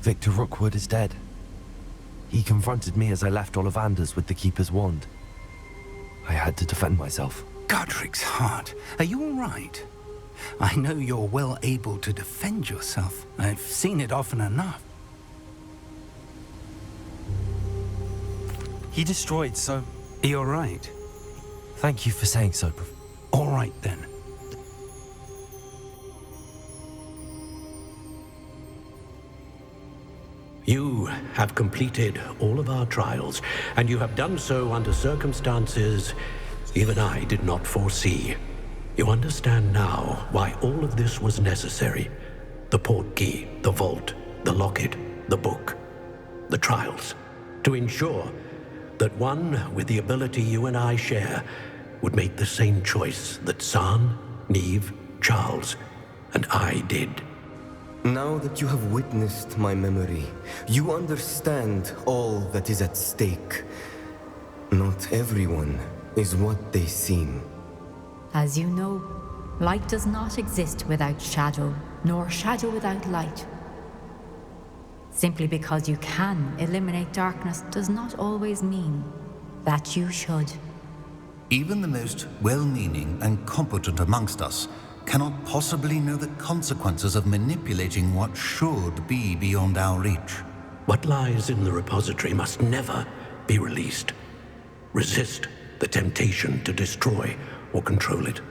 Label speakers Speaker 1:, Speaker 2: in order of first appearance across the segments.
Speaker 1: Victor Rookwood is dead. He confronted me as I left Ollivander's with the Keeper's wand. I had to defend myself.
Speaker 2: Godric's heart. Are you all right? I know you're well able to defend yourself. I've seen it often enough.
Speaker 1: He destroyed so...
Speaker 2: You're right.
Speaker 1: Thank you for saying so,
Speaker 2: All right, then.
Speaker 3: You have completed all of our trials, and you have done so under circumstances even I did not foresee. You understand now why all of this was necessary. The portkey, the vault, the locket, the book, the trials. To ensure that one with the ability you and I share would make the same choice that San, Neve, Charles, and I did.
Speaker 4: Now that you have witnessed my memory, you understand all that is at stake. Not everyone is what they seem.
Speaker 5: As you know, light does not exist without shadow, nor shadow without light. Simply because you can eliminate darkness does not always mean that you should.
Speaker 6: Even the most well-meaning and competent amongst us cannot possibly know the consequences of manipulating what should be beyond our reach.
Speaker 3: What lies in the repository must never be released. Resist the temptation to destroy or control it.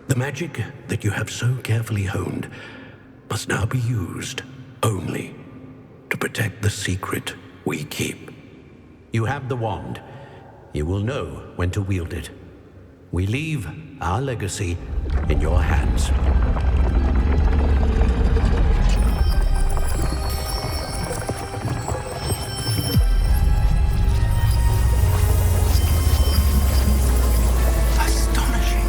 Speaker 3: The magic that you have so carefully honed must now be used only to protect the secret we keep. You have the wand. You will know when to wield it. We leave our legacy in your hands.
Speaker 2: Astonishing.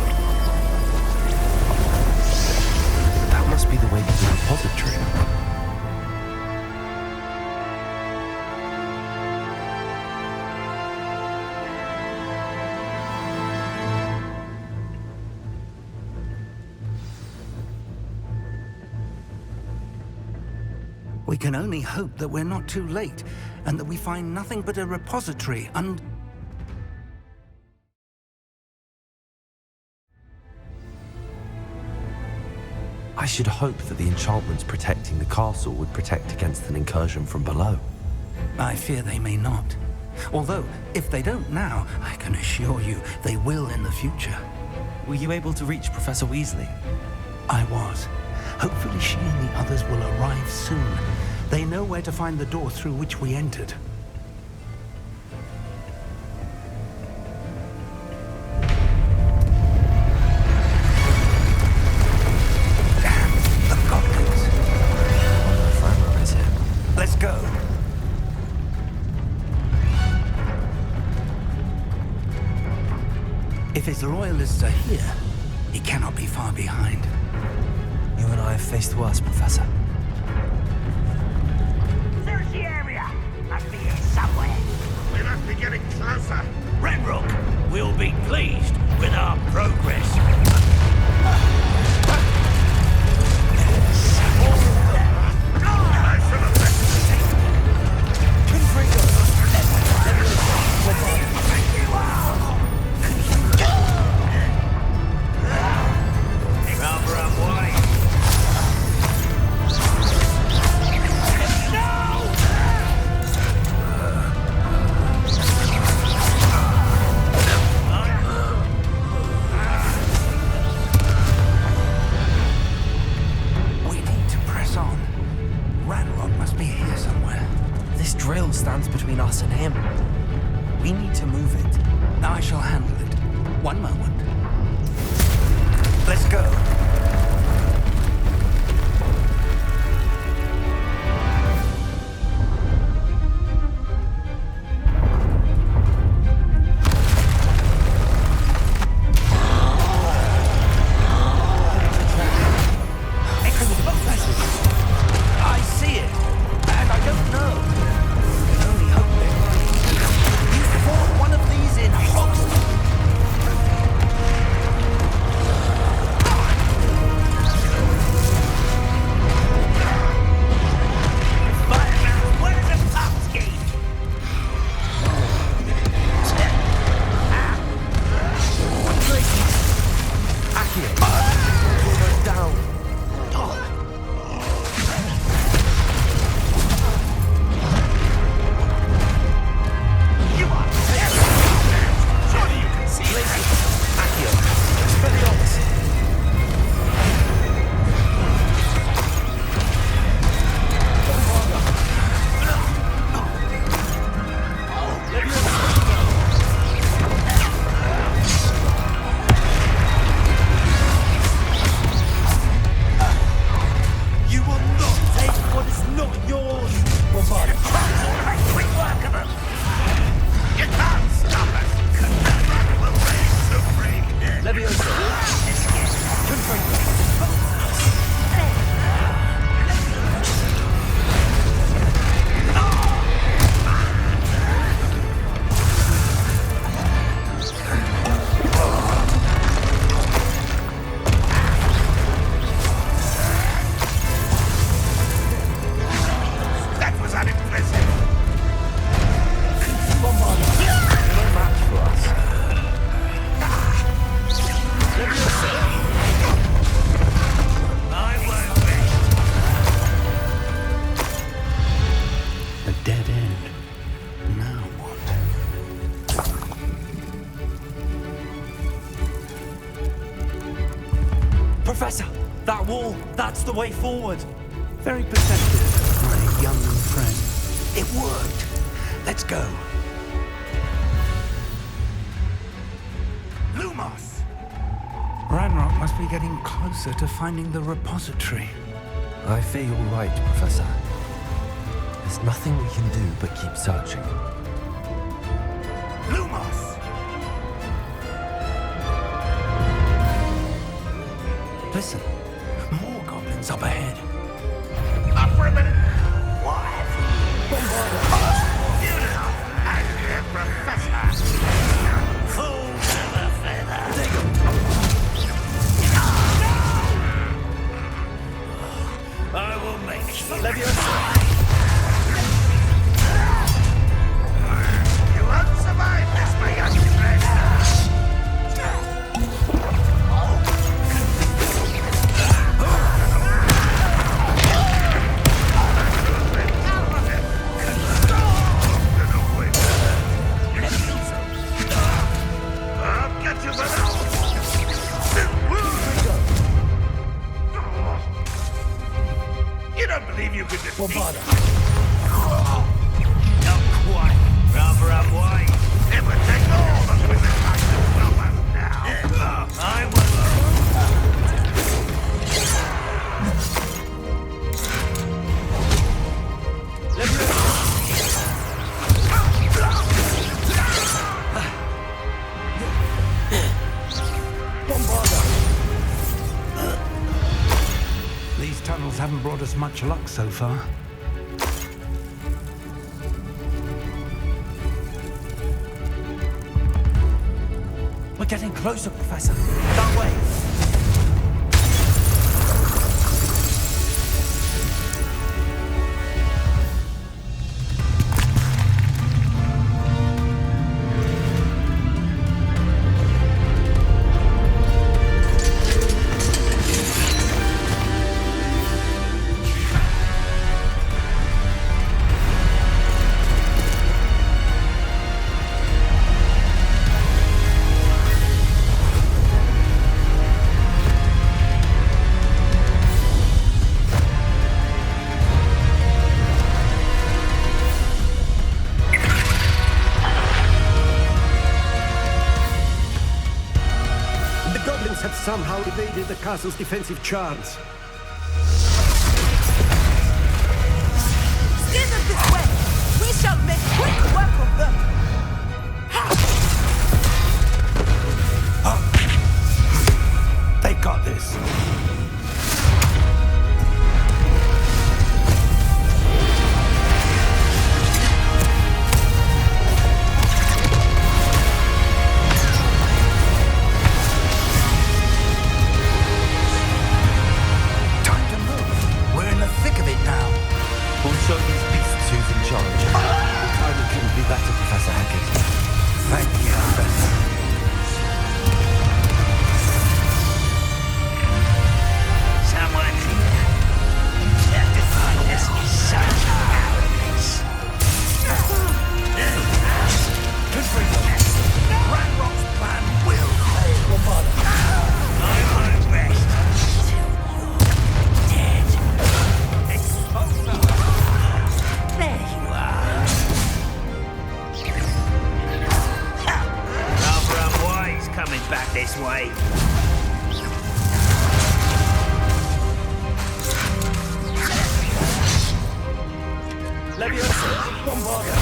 Speaker 1: That must be the way to the repository.
Speaker 2: We can only hope that we're not too late, and that we find nothing but a repository and...
Speaker 1: I should hope that the enchantments protecting the castle would protect against an incursion from below.
Speaker 2: I fear they may not. Although, if they don't now, I can assure you they will in the future.
Speaker 1: Were you able to reach Professor Weasley?
Speaker 2: I was. Hopefully she and the others will arrive soon. They know where to find the door through which we entered. Damn, the goblins.
Speaker 1: Fran is here.
Speaker 2: Let's go. If his loyalists are here, he cannot be far behind.
Speaker 1: You and I have faced worse, Professor.
Speaker 7: There's the area. Must be here somewhere.
Speaker 8: We must be getting closer.
Speaker 7: Renrock will be pleased with our progress.
Speaker 1: Stands between us and him. We need to move it.
Speaker 2: I shall handle it. One moment. Let's go. I see it, and I don't know. One of these in Hogwarts.
Speaker 9: That wall, that's the way forward.
Speaker 2: Very perceptive, my young friend. It worked. Let's go.
Speaker 8: Lumos!
Speaker 2: Ranrock must be getting closer to finding the repository.
Speaker 1: I fear you're right, Professor. There's nothing we can do but keep searching.
Speaker 8: Lumos!
Speaker 2: Listen, more goblins up ahead.
Speaker 8: Up for a minute! What? You know, I'm the professor!
Speaker 7: Fool to the feather. I will make you.
Speaker 8: You won't survive this, my young friend! I'll get you, brother! You don't believe you could defeat me?
Speaker 7: Not quite. Rather unwise.
Speaker 8: It would take all the women like to stop us now.
Speaker 7: I will.
Speaker 2: These tunnels haven't brought us much luck so far.
Speaker 9: We're getting closer, Professor. That way.
Speaker 3: Have somehow evaded the castle's defensive charms.
Speaker 10: Steer them this way! We shall make quick work of them!
Speaker 2: They got this.
Speaker 1: Show these beasts who's in charge. Timing couldn't be better, Professor Hackett.
Speaker 2: Thank you, Professor.
Speaker 7: Someone here. Have to find this such arrogance.
Speaker 2: Ranrock's plan will fail.
Speaker 7: I won't rest till you're dead. There you are. Rather unwise coming back this way.
Speaker 9: Leviosa, Bombarda.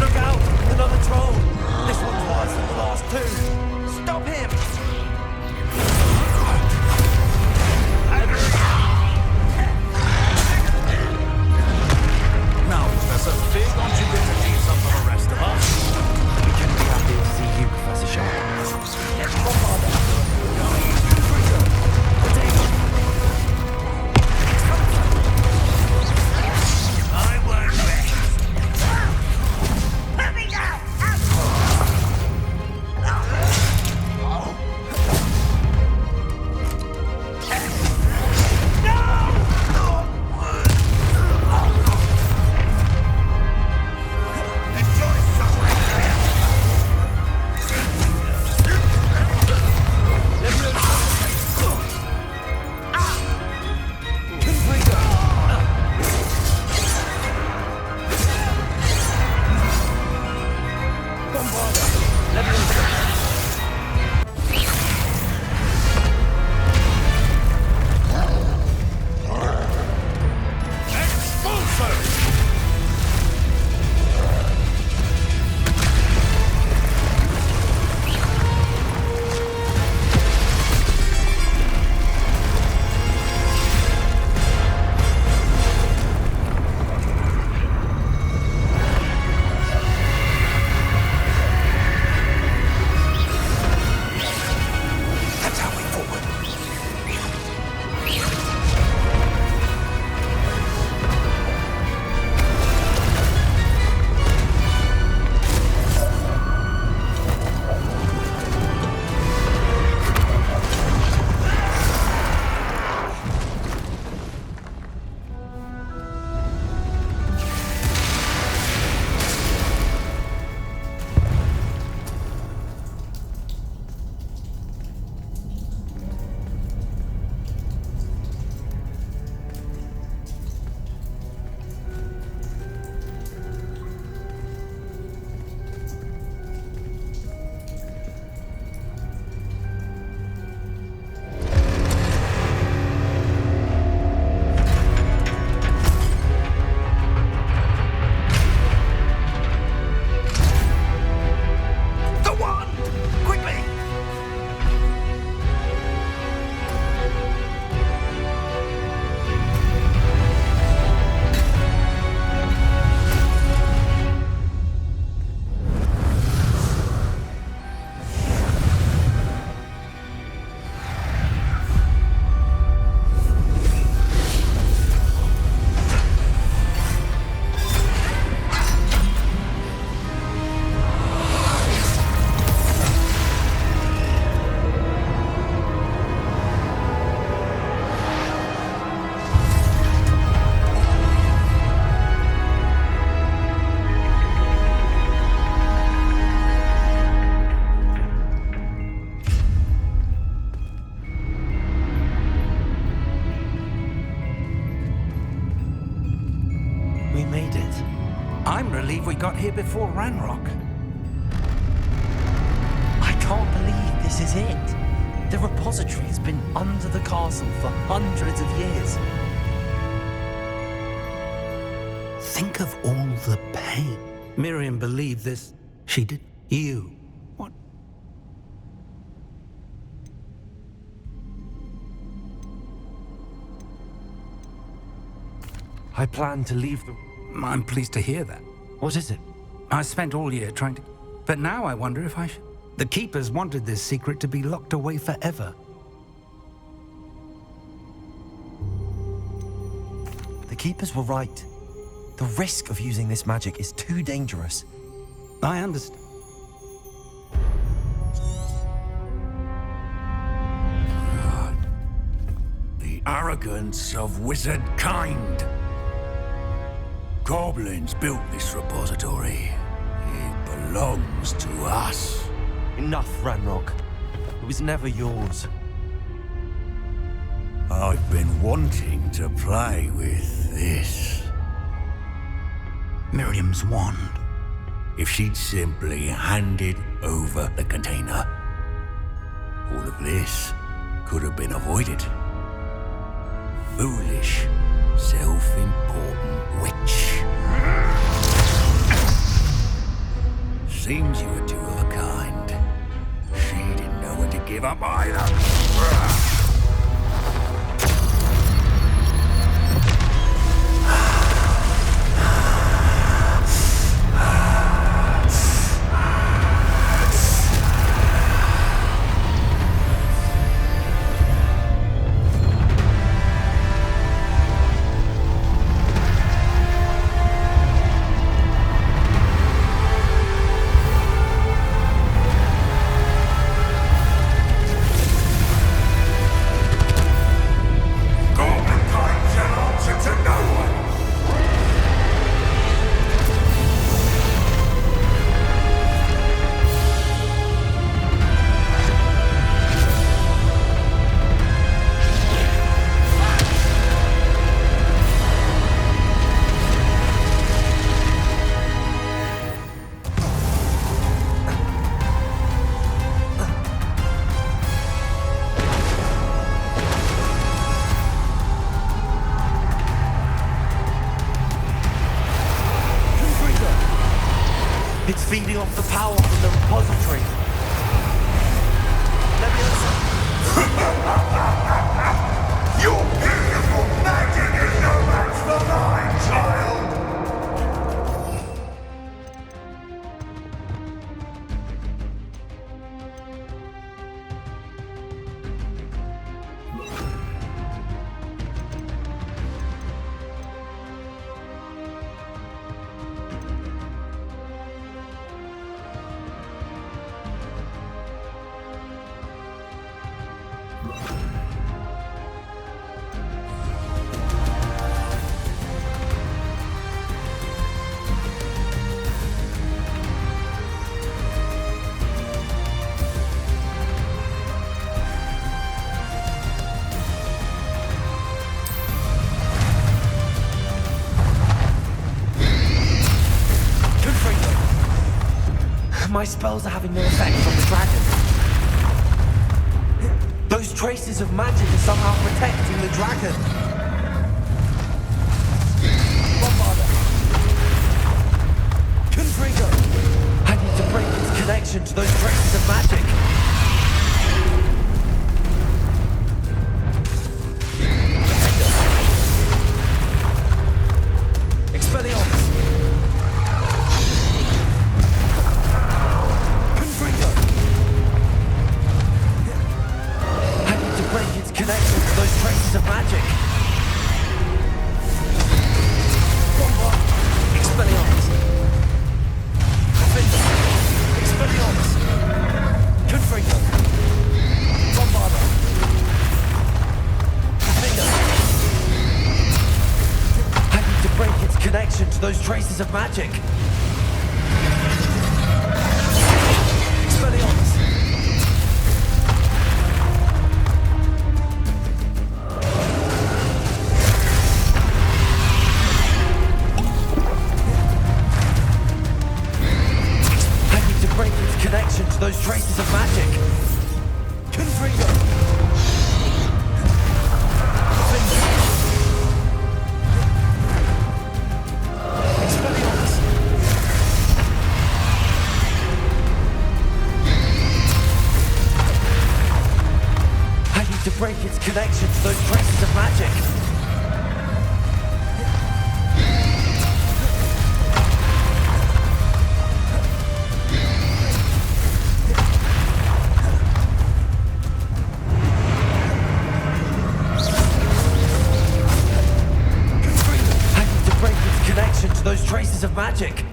Speaker 9: Look out! Another troll! This one's worse than the last two! Stop him!
Speaker 6: Now, Professor, aren't you going to leave some for the rest of us?
Speaker 1: We couldn't be happier to see you, Professor Sharp.
Speaker 2: got here before Ranrock.
Speaker 9: I can't believe this is it. The repository has been under the castle for hundreds of years.
Speaker 2: Think of all the pain. Miriam believed this. She did. You. What?
Speaker 1: I plan to leave the...
Speaker 2: I'm pleased to hear that.
Speaker 1: What is it?
Speaker 2: I spent all year trying to... But now I wonder if I should... The Keepers wanted this secret to be locked away forever.
Speaker 9: The Keepers were right. The risk of using this magic is too dangerous.
Speaker 2: I understand.
Speaker 7: The arrogance of wizard kind. Goblins built this repository. It belongs to us.
Speaker 1: Enough, Ranrock. It was never yours.
Speaker 7: I've been wanting to play with this.
Speaker 2: Miriam's wand.
Speaker 7: If she'd simply handed over the container, all of this could have been avoided. Foolish, self-important witch. Seems you were two of a kind. She didn't know when to give up either.
Speaker 9: It's feeding off the power from the repository.
Speaker 8: Your beautiful magic is no match for mine, child!
Speaker 9: My spells are having no effect on the dragon. Those traces of magic are somehow protecting the dragon. Bombarder. Confringo. I need to break its connection to those traces of magic. Expelliarmus. Connection to those traces of magic. Bombard. Expelliarmus. Defender. Expelliarmus. Confringo. Bombarder. Defender. I need to break its connection to those traces of magic. Expelliarmus. to break its connection to those traces of magic. To those traces of magic.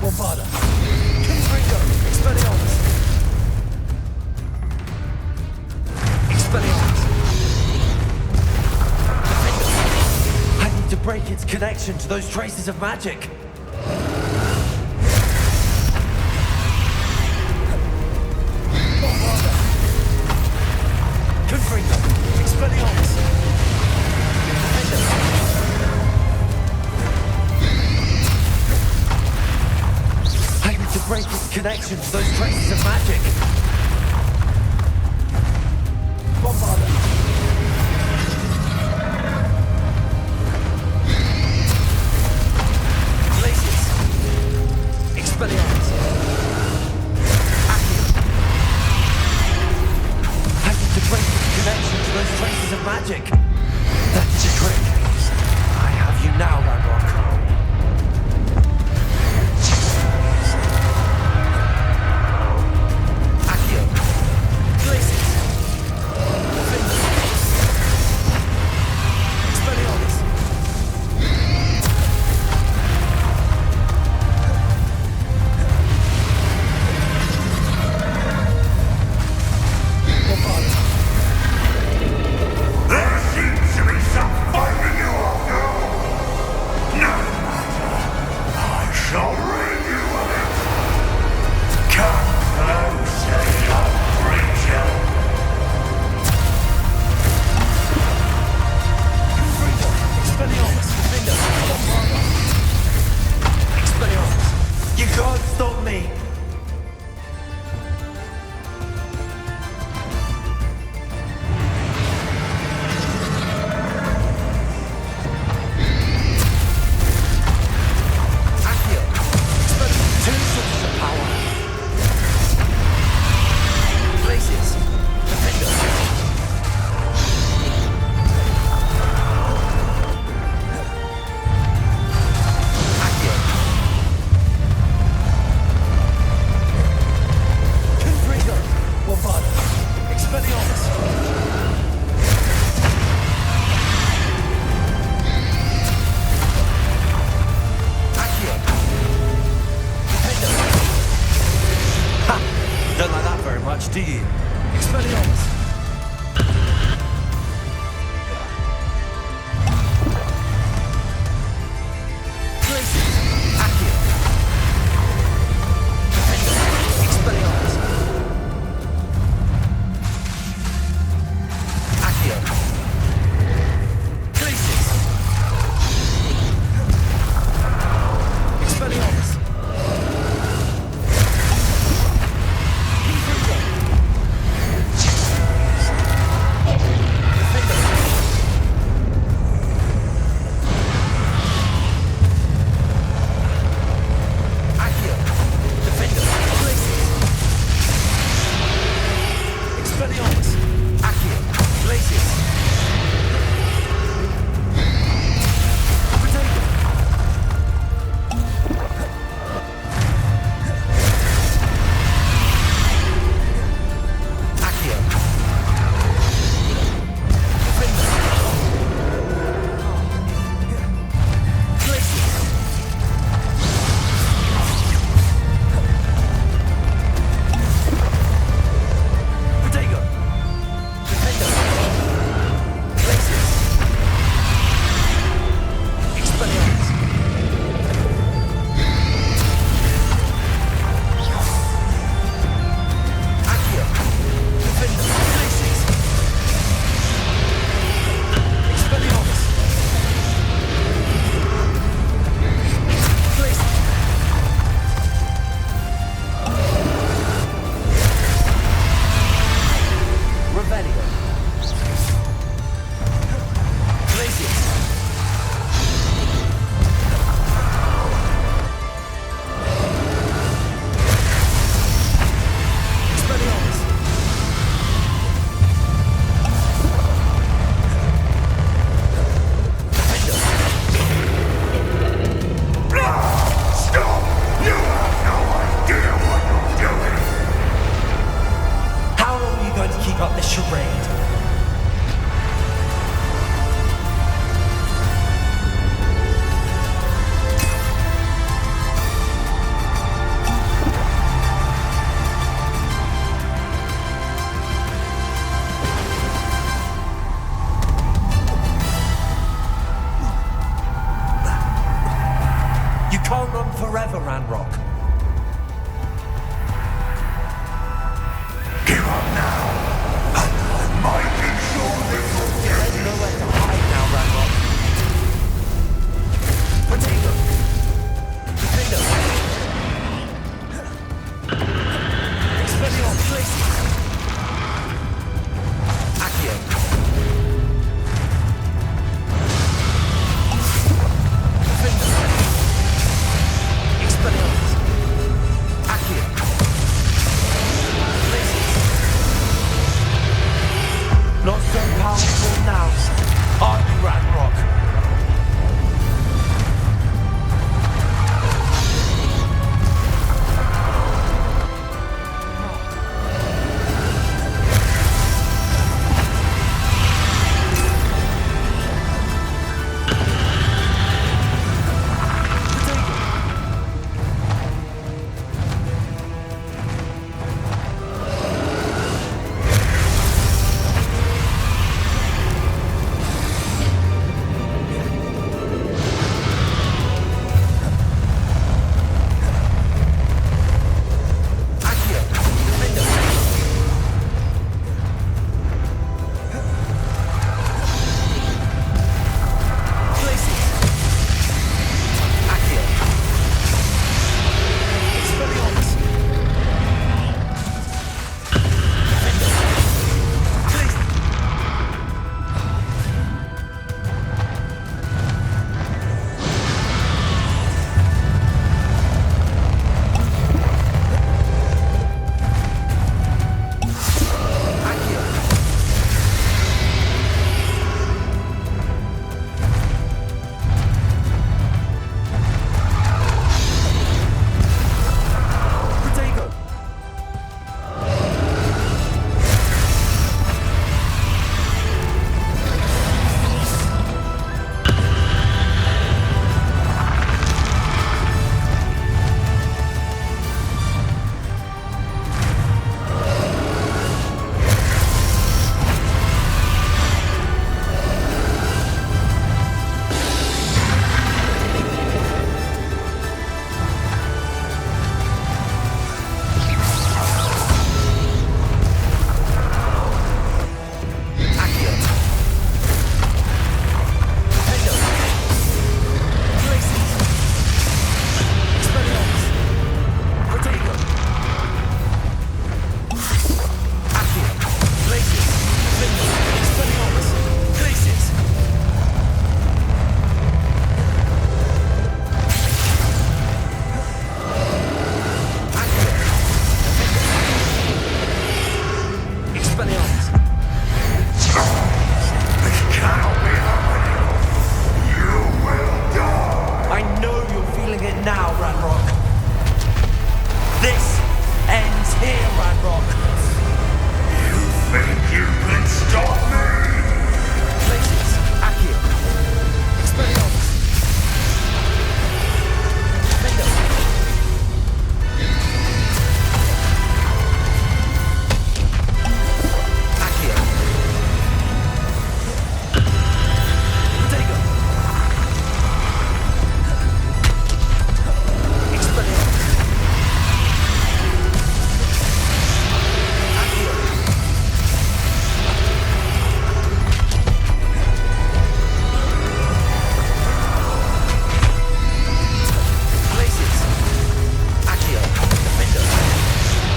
Speaker 9: Bombarda. Confringo. Expelliarmus. Expelliarmus. I need to break its connection to those traces of magic. Confringo. Expelliarmus. I need to break its connection to those traces of magic. Bombarda. Glacius. Expelliarmus. To break the connection to those traces of magic. That's a trick. I have you now, Landmark. Accio. Glacius. Expelliarmus.
Speaker 8: There seems to be some fighting you after all. No matter. I shall rid you of it. Come closer, young creature.
Speaker 9: Expelliarmus. Bombarda. Expelliarmus. You can't stop me. Two sources of power. Glacius. Defender. Accio. Confringo. Bombarda. Expelliarmus. Accio. Ha! Don't like that very much, do you? Expelliarmus. Glacius. Accio. Expelliarmus. Accio. Glacius. Expelliarmus.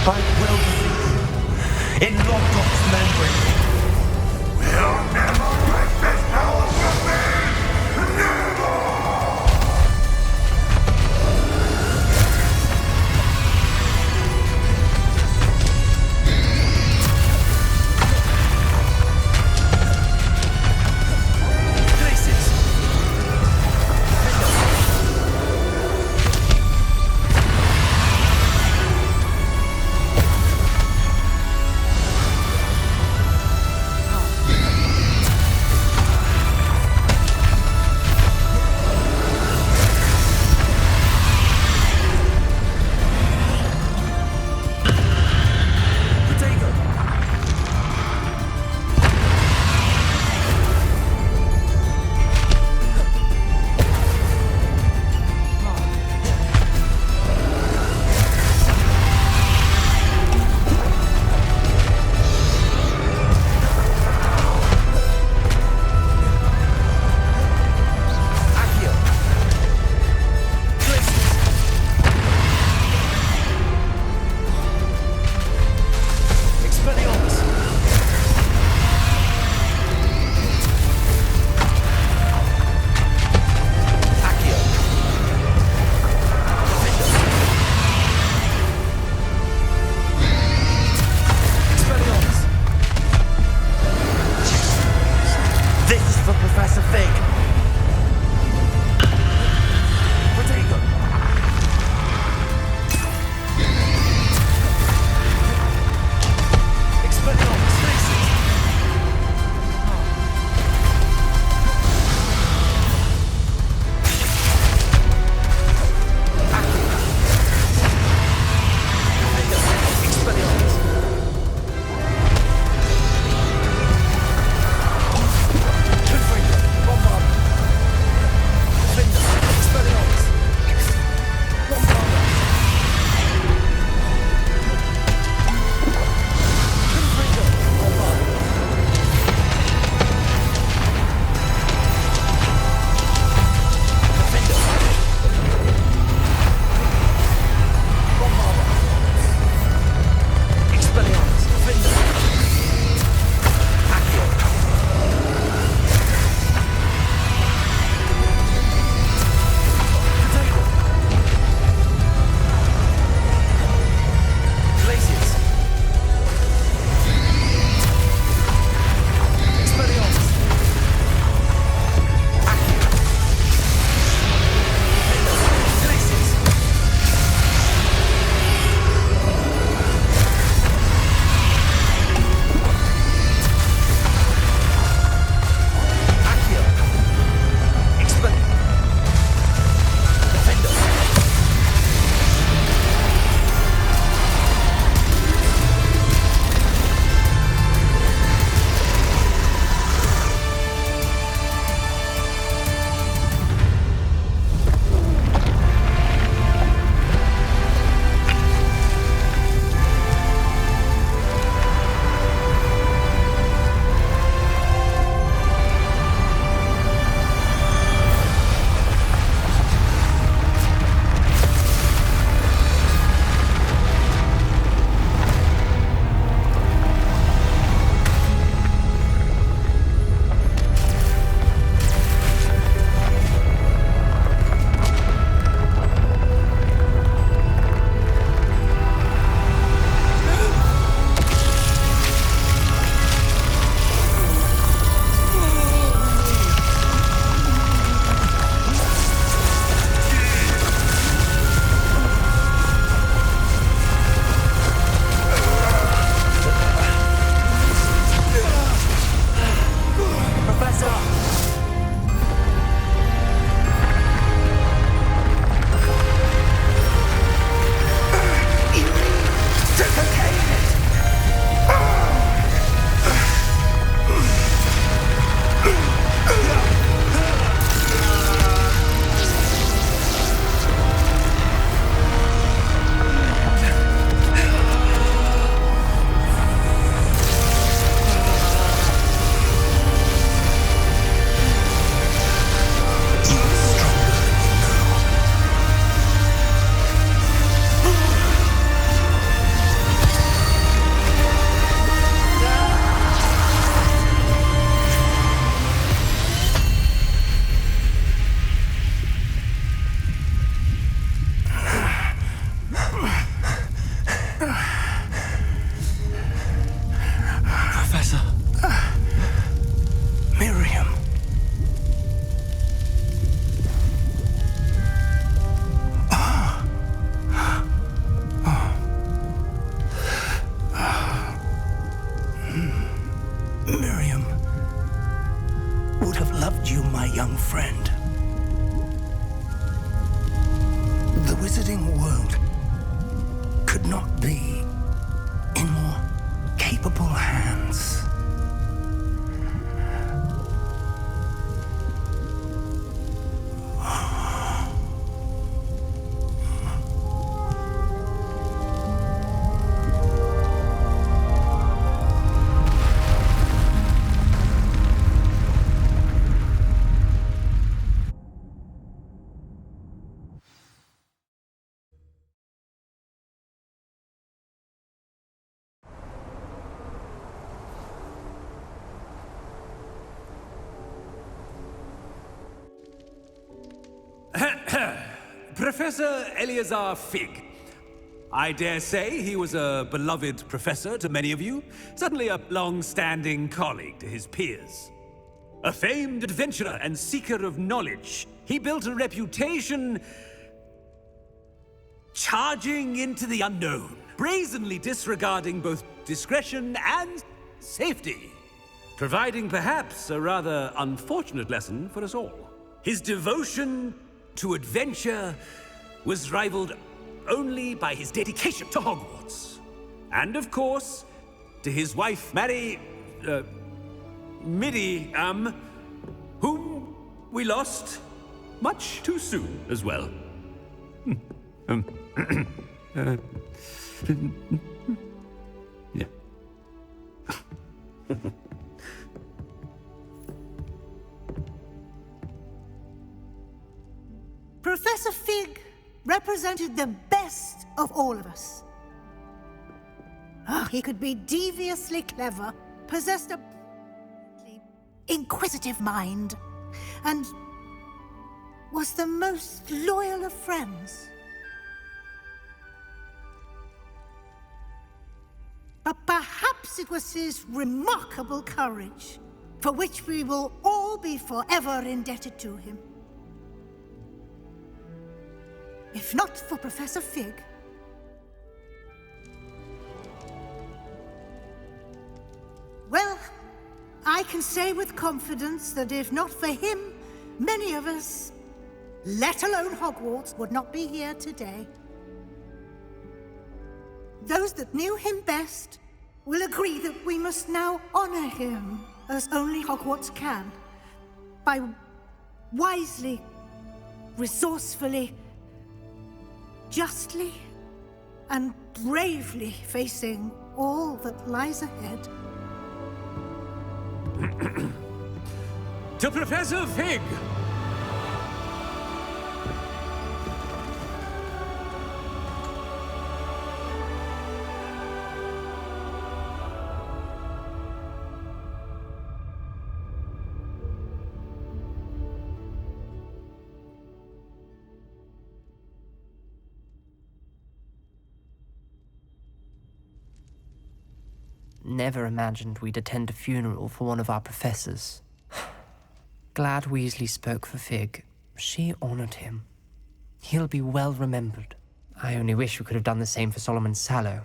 Speaker 9: I will defeat you. In Logos memory.
Speaker 8: We'll never break this power from me! Never!
Speaker 2: young friend. The wizarding world could not be in more capable hands.
Speaker 11: Professor Eleazar Fig. I dare say he was a beloved professor to many of you, certainly a long-standing colleague to his peers. A famed adventurer and seeker of knowledge, he built a reputation charging into the unknown, brazenly disregarding both discretion and safety, providing perhaps a rather unfortunate lesson for us all. His devotion to adventure was rivaled only by his dedication to Hogwarts. And of course, to his wife, Midi, whom we lost much too soon as well. Yeah.
Speaker 12: Professor Fig represented the best of all of us. He could be deviously clever, possessed a inquisitive mind, and was the most loyal of friends. But perhaps it was his remarkable courage, for which we will all be forever indebted to him. If not for Professor Fig, well, I can say with confidence that if not for him, many of us, let alone Hogwarts, would not be here today. Those that knew him best will agree that we must now honor him as only Hogwarts can, by wisely, resourcefully, justly and bravely facing all that lies ahead.
Speaker 11: To Professor Fig!
Speaker 13: Never imagined we'd attend a funeral for one of our professors. Glad Weasley spoke for Fig. She honored him. He'll be well remembered. I only wish we could have done the same for Solomon Sallow.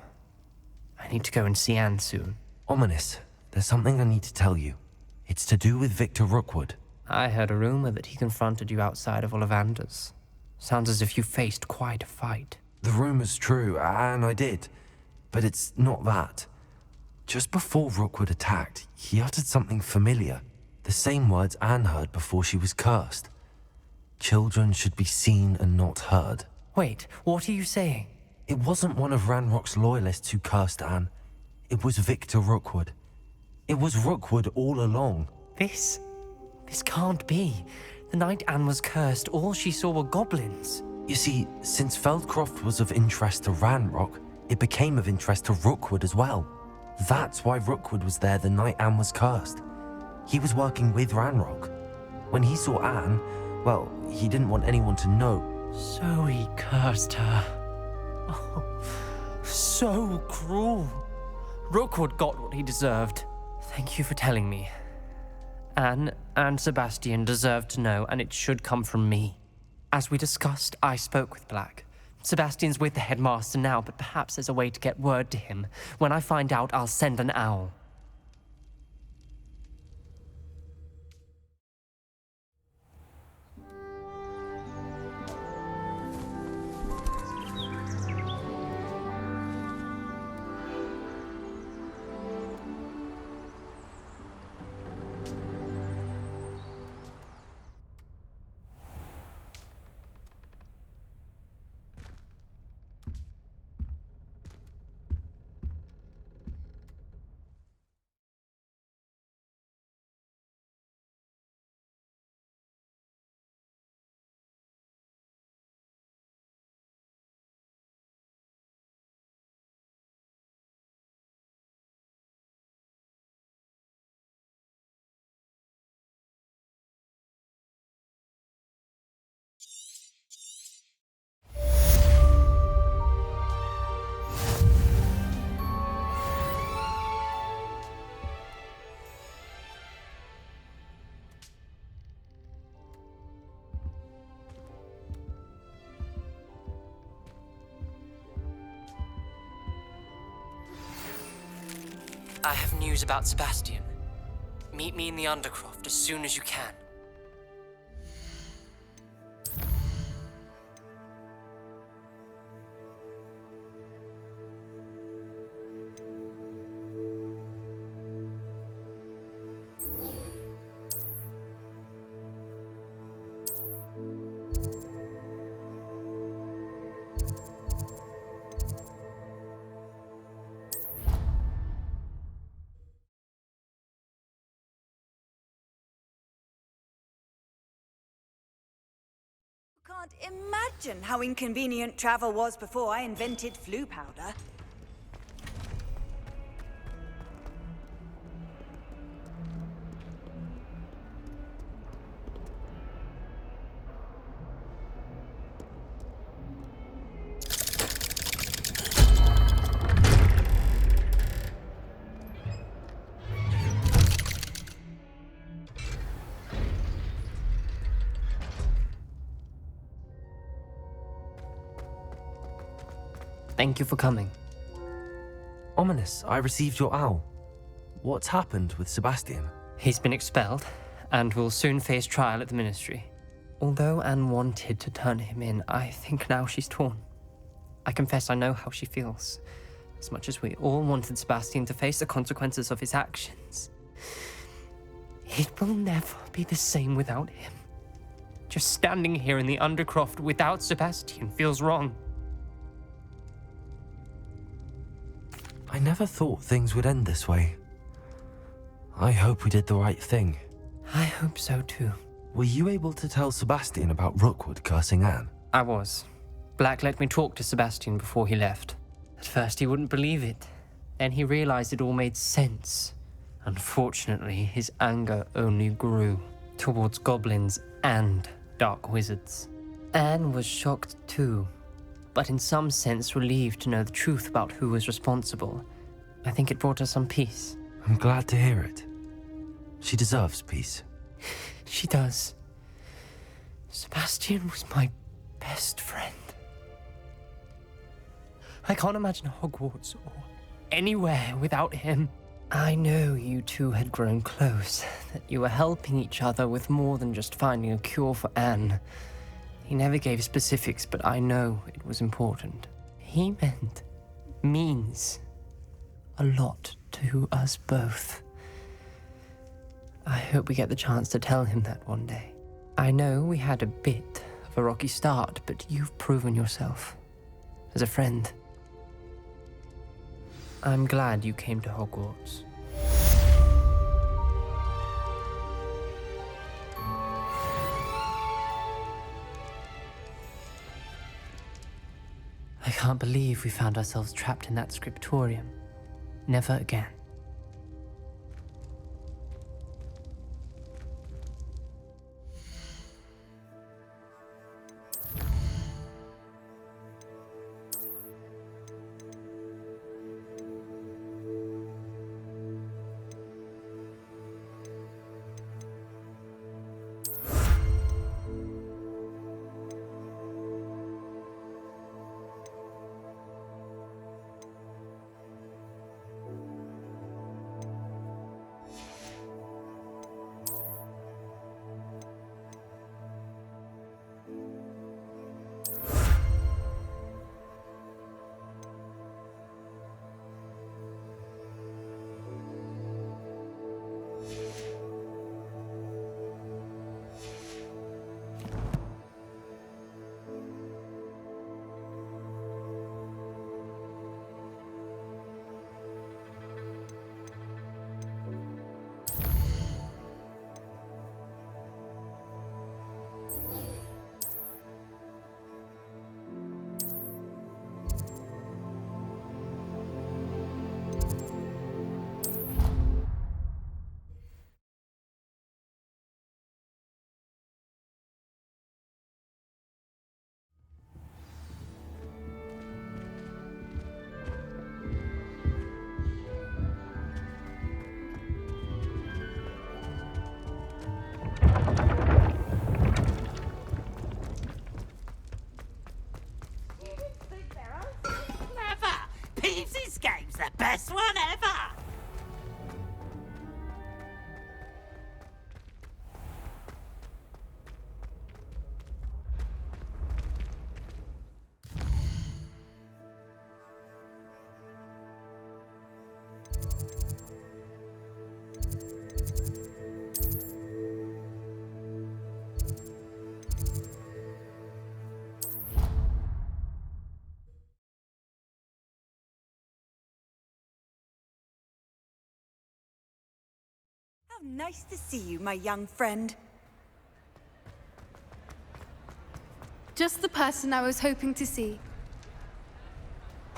Speaker 13: I need to go and see Anne soon.
Speaker 1: Ominous, there's something I need to tell you. It's to do with Victor Rookwood.
Speaker 13: I heard a rumor that he confronted you outside of Ollivander's. Sounds as if you faced quite a fight.
Speaker 1: The rumor's true, and I did. But it's not that. Just before Rookwood attacked, he uttered something familiar. The same words Anne heard before she was cursed. Children should be seen and not heard.
Speaker 13: Wait, what are you saying?
Speaker 1: It wasn't one of Ranrock's loyalists who cursed Anne. It was Victor Rookwood. It was Rookwood all along.
Speaker 13: This can't be. The night Anne was cursed, all she saw were goblins.
Speaker 1: You see, since Feldcroft was of interest to Ranrock, it became of interest to Rookwood as well. That's why Rookwood was there the night Anne was cursed. He was working with Ranrock. When he saw Anne, well, he didn't want anyone to know.
Speaker 13: So he cursed her. Oh, so cruel. Rookwood got what he deserved. Thank you for telling me. Anne and Sebastian deserve to know, and it should come from me. As we discussed, I spoke with Black. Sebastian's with the headmaster now, but perhaps there's a way to get word to him. When I find out, I'll send an owl. I have news about Sebastian. Meet me in the Undercroft as soon as you can.
Speaker 10: Can't imagine how inconvenient travel was before I invented flu powder.
Speaker 13: Thank you for coming.
Speaker 1: Ominous, I received your owl. What's happened with Sebastian?
Speaker 13: He's been expelled, and will soon face trial at the Ministry. Although Anne wanted to turn him in, I think now she's torn. I confess I know how she feels. As much as we all wanted Sebastian to face the consequences of his actions, it will never be the same without him. Just standing here in the Undercroft without Sebastian feels wrong.
Speaker 1: I never thought things would end this way. I hope we did the right thing.
Speaker 13: I hope so too.
Speaker 1: Were you able to tell Sebastian about Rookwood cursing Anne?
Speaker 13: I was. Black let me talk to Sebastian before he left. At first he wouldn't believe it. Then he realized it all made sense. Unfortunately, his anger only grew towards goblins and dark wizards. Anne was shocked too, but in some sense relieved to know the truth about who was responsible. I think it brought her some peace.
Speaker 1: I'm glad to hear it. She deserves peace.
Speaker 13: She does. Sebastian was my best friend. I can't imagine Hogwarts or anywhere without him. I know you two had grown close, that you were helping each other with more than just finding a cure for Anne. He never gave specifics, but I know it was important. He means a lot to us both. I hope we get the chance to tell him that one day. I know we had a bit of a rocky start, but you've proven yourself as a friend. I'm glad you came to Hogwarts. I can't believe we found ourselves trapped in that scriptorium. Never again.
Speaker 14: Peeves' game's the best one ever!
Speaker 10: How nice to see you, my young friend.
Speaker 14: Just the person I was hoping to see.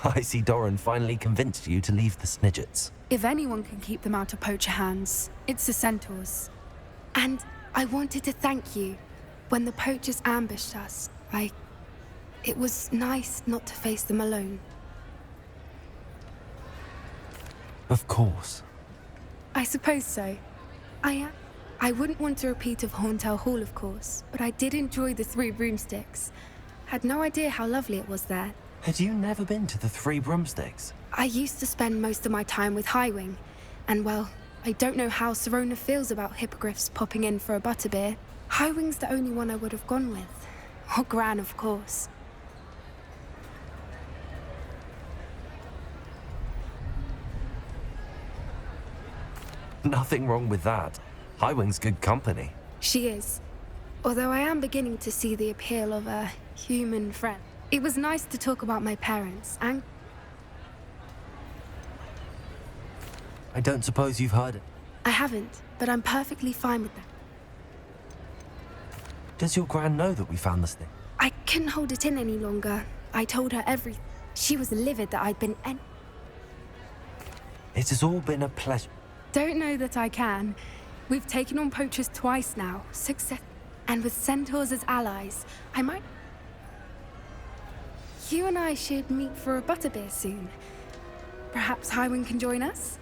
Speaker 1: I see Doran finally convinced you to leave the Snidgets.
Speaker 14: If anyone can keep them out of poacher hands, it's the centaurs. And I wanted to thank you. When the poachers ambushed us, it was nice not to face them alone.
Speaker 1: Of course.
Speaker 14: I suppose so. I wouldn't want a repeat of Horntail Hall, of course, but I did enjoy the Three Broomsticks. Had no idea how lovely it was there.
Speaker 1: Had you never been to the Three Broomsticks?
Speaker 14: I used to spend most of my time with Highwing, and well, I don't know how Serona feels about hippogriffs popping in for a butterbeer. Highwing's the only one I would have gone with. Or Gran, of course.
Speaker 1: Nothing wrong with that. Highwing's good company.
Speaker 14: She is. Although I am beginning to see the appeal of a human friend. It was nice to talk about my parents, and
Speaker 1: I don't suppose you've heard it.
Speaker 14: I haven't, but I'm perfectly fine with that.
Speaker 1: Does your Gran know that we found this thing?
Speaker 14: I couldn't hold it in any longer. I told her everything. She was livid that I'd been
Speaker 1: It has all been a pleasure.
Speaker 14: Don't know that I can. We've taken on poachers twice now. Success. And with centaurs as allies, I might... You and I should meet for a butterbeer soon. Perhaps Highwing can join us?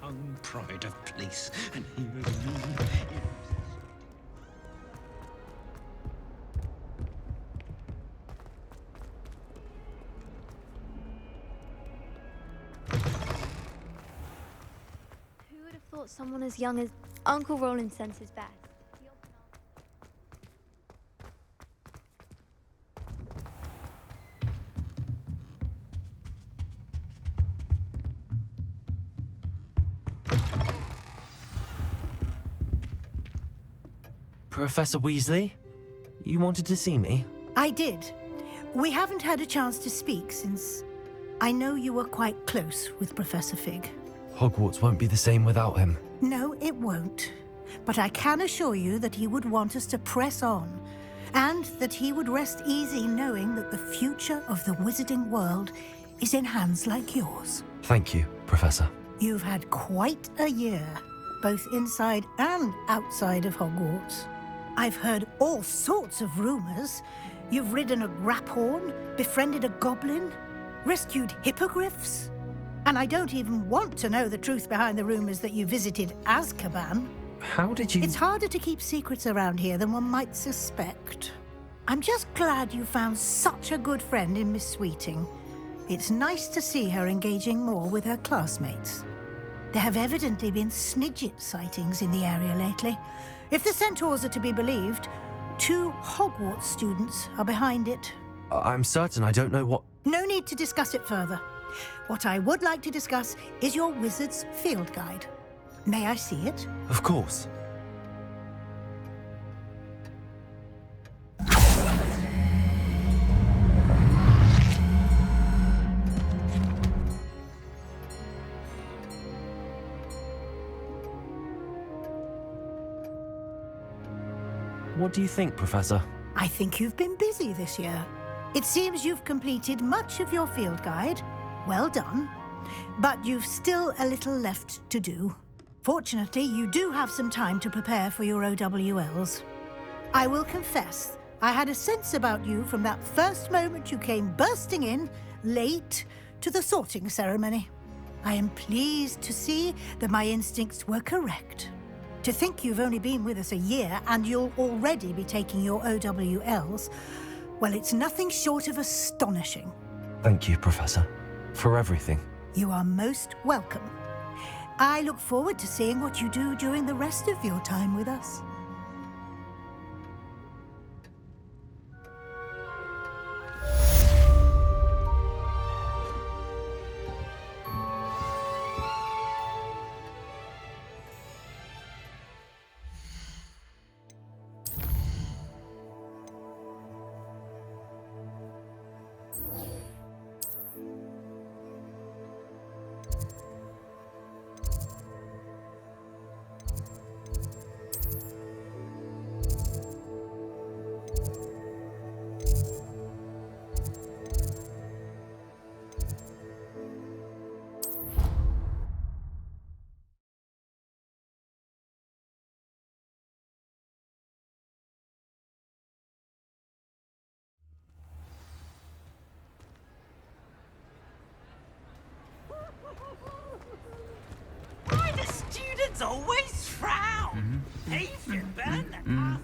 Speaker 3: Young pride of place, and
Speaker 15: Who would have thought someone as young as Uncle Roland senses best?
Speaker 1: Professor Weasley? You wanted to see me?
Speaker 12: I did. We haven't had a chance to speak since I know you were quite close with Professor Fig.
Speaker 1: Hogwarts won't be the same without him.
Speaker 12: No, it won't. But I can assure you that he would want us to press on, and that he would rest easy knowing that the future of the wizarding world is in hands like yours.
Speaker 1: Thank you, Professor.
Speaker 12: You've had quite a year, both inside and outside of Hogwarts. I've heard all sorts of rumors. You've ridden a graphorn, befriended a goblin, rescued hippogriffs. And I don't even want to know the truth behind the rumors that you visited Azkaban.
Speaker 1: How did you...
Speaker 12: It's harder to keep secrets around here than one might suspect. I'm just glad you found such a good friend in Miss Sweeting. It's nice to see her engaging more with her classmates. There have evidently been Snidget sightings in the area lately. If the centaurs are to be believed, 2 Hogwarts students are behind it.
Speaker 1: I'm certain I don't know what...
Speaker 12: No need to discuss it further. What I would like to discuss is your wizard's field guide. May I see it?
Speaker 1: Of course. What do you think, Professor?
Speaker 12: I think you've been busy this year. It seems you've completed much of your field guide. Well done. But you've still a little left to do. Fortunately, you do have some time to prepare for your OWLs. I will confess, I had a sense about you from that first moment you came bursting in, late, to the sorting ceremony. I am pleased to see that my instincts were correct. To think you've only been with us a year and you'll already be taking your OWLs, well, it's nothing short of astonishing.
Speaker 1: Thank you, Professor, for everything.
Speaker 12: You are most welcome. I look forward to seeing what you do during the rest of your time with us.
Speaker 16: Why do students always frown? Patient burn them.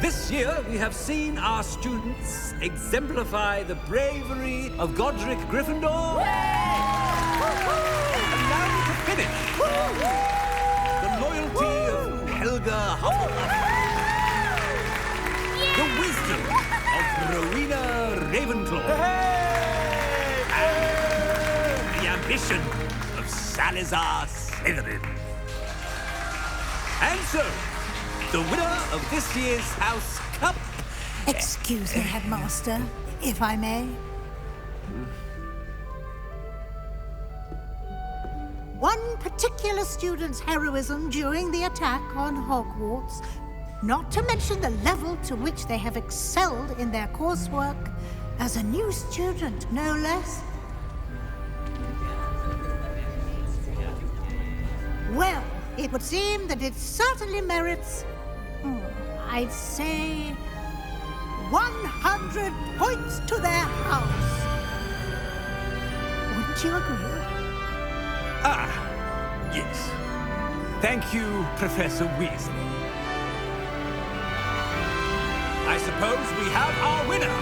Speaker 11: This year, we have seen our students exemplify the bravery of Godric Gryffindor. And now to finish, the loyalty of Helga Hufflepuff. The wisdom of Rowena Ravenclaw. And the ambition of Salazar Slytherin. And so, the winner of this year's House Cup...
Speaker 12: Excuse me, Headmaster, if I may. One particular student's heroism during the attack on Hogwarts, not to mention the level to which they have excelled in their coursework, as a new student, no less. Well, it would seem that it certainly merits, I'd say, 100 points to their house. Wouldn't you agree?
Speaker 11: Ah, yes. Thank you, Professor Weasley. I suppose we have our winner.